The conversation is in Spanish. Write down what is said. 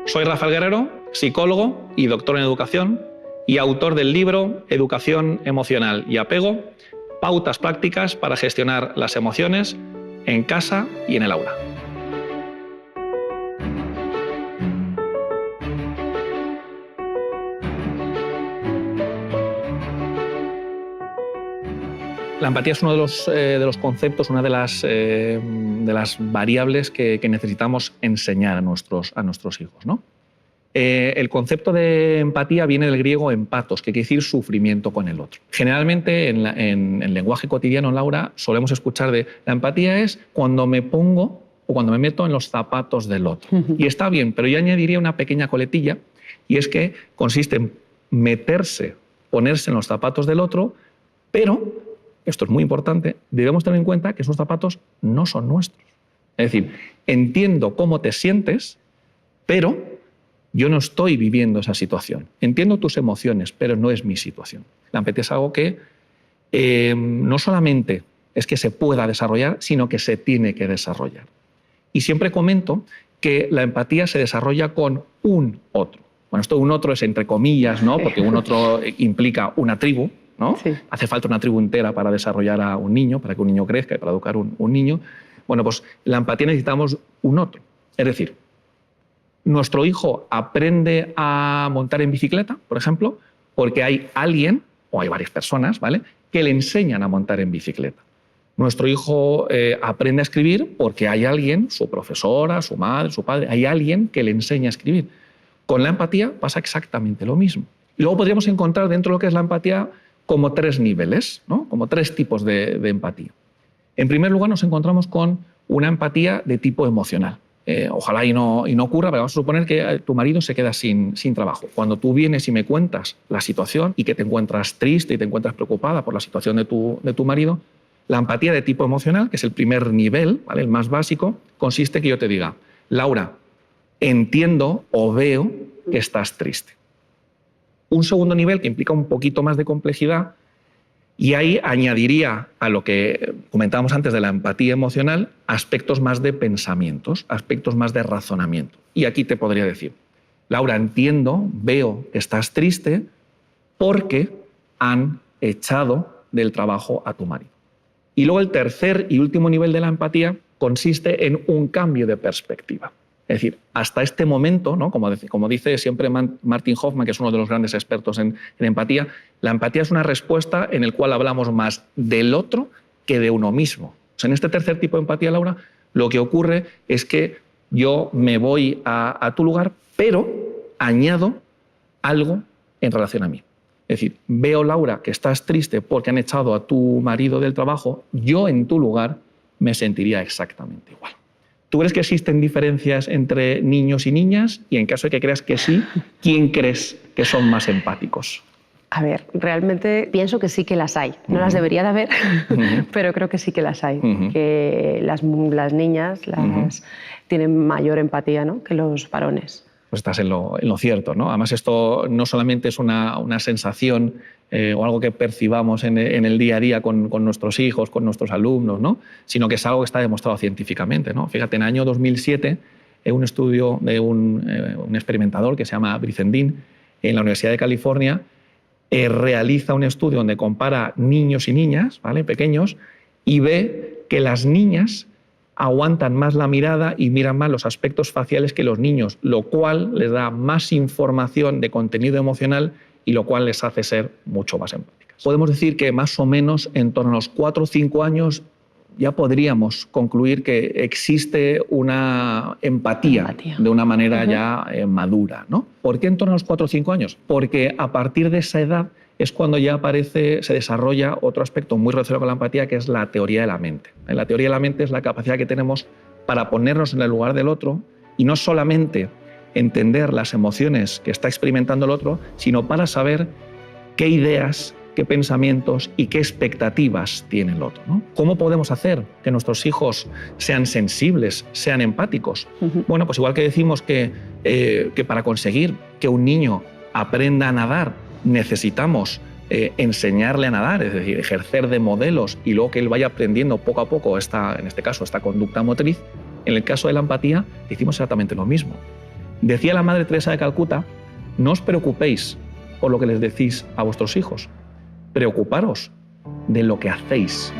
Soy Rafael Guerrero, psicólogo y doctor en educación y autor del libro Educación Emocional y Apego, pautas prácticas para gestionar las emociones en casa y en el aula. La empatía es uno de los conceptos, una de las variables que necesitamos enseñar a nuestros hijos, ¿no? El concepto de empatía viene del griego empatos, que quiere decir sufrimiento con el otro. Generalmente en el lenguaje cotidiano, Laura, solemos escuchar de la empatía es cuando me pongo o cuando me meto en los zapatos del otro. Y está bien, pero yo añadiría una pequeña coletilla, y es que consiste en ponerse en los zapatos del otro, pero esto es muy importante, debemos tener en cuenta que esos zapatos no son nuestros. Es decir, entiendo cómo te sientes, pero yo no estoy viviendo esa situación. Entiendo tus emociones, pero no es mi situación. La empatía es algo que no solamente es que se pueda desarrollar, sino que se tiene que desarrollar. Y siempre comento que la empatía se desarrolla con un otro. Bueno, esto de un otro es entre comillas, ¿no? Porque un otro implica una tribu, ¿no? Sí. Hace falta una tribu entera para desarrollar a un niño, para que un niño crezca y para educar un niño. Bueno, pues la empatía necesitamos un otro. Es decir, nuestro hijo aprende a montar en bicicleta, por ejemplo, porque hay alguien, o hay varias personas, ¿vale?, que le enseñan a montar en bicicleta. Nuestro hijo aprende a escribir porque hay alguien, su profesora, su madre, su padre, hay alguien que le enseña a escribir. Con la empatía pasa exactamente lo mismo. Y luego podríamos encontrar dentro de lo que es la empatía como tres niveles, ¿no? Como tres tipos de empatía. En primer lugar, nos encontramos con una empatía de tipo emocional. Ojalá y no ocurra, pero vamos a suponer que tu marido se queda sin trabajo. Cuando tú vienes y me cuentas la situación y que te encuentras triste y te encuentras preocupada por la situación de tu marido, la empatía de tipo emocional, que es el primer nivel, ¿vale?, el más básico, consiste en que yo te diga: Laura, entiendo o veo que estás triste. Un segundo nivel que implica un poquito más de complejidad, y ahí añadiría a lo que comentábamos antes de la empatía emocional aspectos más de pensamientos, aspectos más de razonamiento. Y aquí te podría decir: Laura, entiendo, veo que estás triste porque han echado del trabajo a tu marido. Y luego el tercer y último nivel de la empatía consiste en un cambio de perspectiva. Es decir, hasta este momento, ¿no?, como dice siempre Martin Hoffman, que es uno de los grandes expertos en empatía, la empatía es una respuesta en la cual hablamos más del otro que de uno mismo. O sea, en este tercer tipo de empatía, Laura, lo que ocurre es que yo me voy a tu lugar, pero añado algo en relación a mí. Es decir, veo, Laura, que estás triste porque han echado a tu marido del trabajo, yo en tu lugar me sentiría exactamente igual. ¿Tú crees que existen diferencias entre niños y niñas? Y en caso de que creas que sí, ¿quién crees que son más empáticos? A ver, realmente pienso que sí que las hay. No las debería de haber, pero creo que sí que las hay. Que las niñas tienen mayor empatía, ¿no?, que los varones. Pues estás en lo cierto, ¿no? Además, esto no solamente es una sensación o algo que percibamos en el día a día con nuestros hijos, con nuestros alumnos, ¿no?, sino que es algo que está demostrado científicamente, ¿no? Fíjate, en el año 2007, un estudio de un experimentador que se llama Bricendin en la Universidad de California realiza un estudio donde compara niños y niñas, ¿vale?, pequeños, y ve que las niñas aguantan más la mirada y miran más los aspectos faciales que los niños, lo cual les da más información de contenido emocional y lo cual les hace ser mucho más empáticas. Podemos decir que más o menos en torno a los 4 o 5 años ya podríamos concluir que existe una empatía de una manera ya madura, ¿no? ¿Por qué en torno a los 4 o 5 años? Porque a partir de esa edad es cuando ya se desarrolla otro aspecto muy relacionado con la empatía, que es la teoría de la mente. La teoría de la mente es la capacidad que tenemos para ponernos en el lugar del otro y no solamente entender las emociones que está experimentando el otro, sino para saber qué ideas, qué pensamientos y qué expectativas tiene el otro, ¿no? ¿Cómo podemos hacer que nuestros hijos sean sensibles, sean empáticos? Bueno, pues igual que decimos que para conseguir que un niño aprenda a nadar, necesitamos enseñarle a nadar, es decir, ejercer de modelos y luego que él vaya aprendiendo poco a poco en este caso, esta conducta motriz. En el caso de la empatía, decimos exactamente lo mismo. Decía la Madre Teresa de Calcuta: no os preocupéis por lo que les decís a vuestros hijos, preocuparos de lo que hacéis.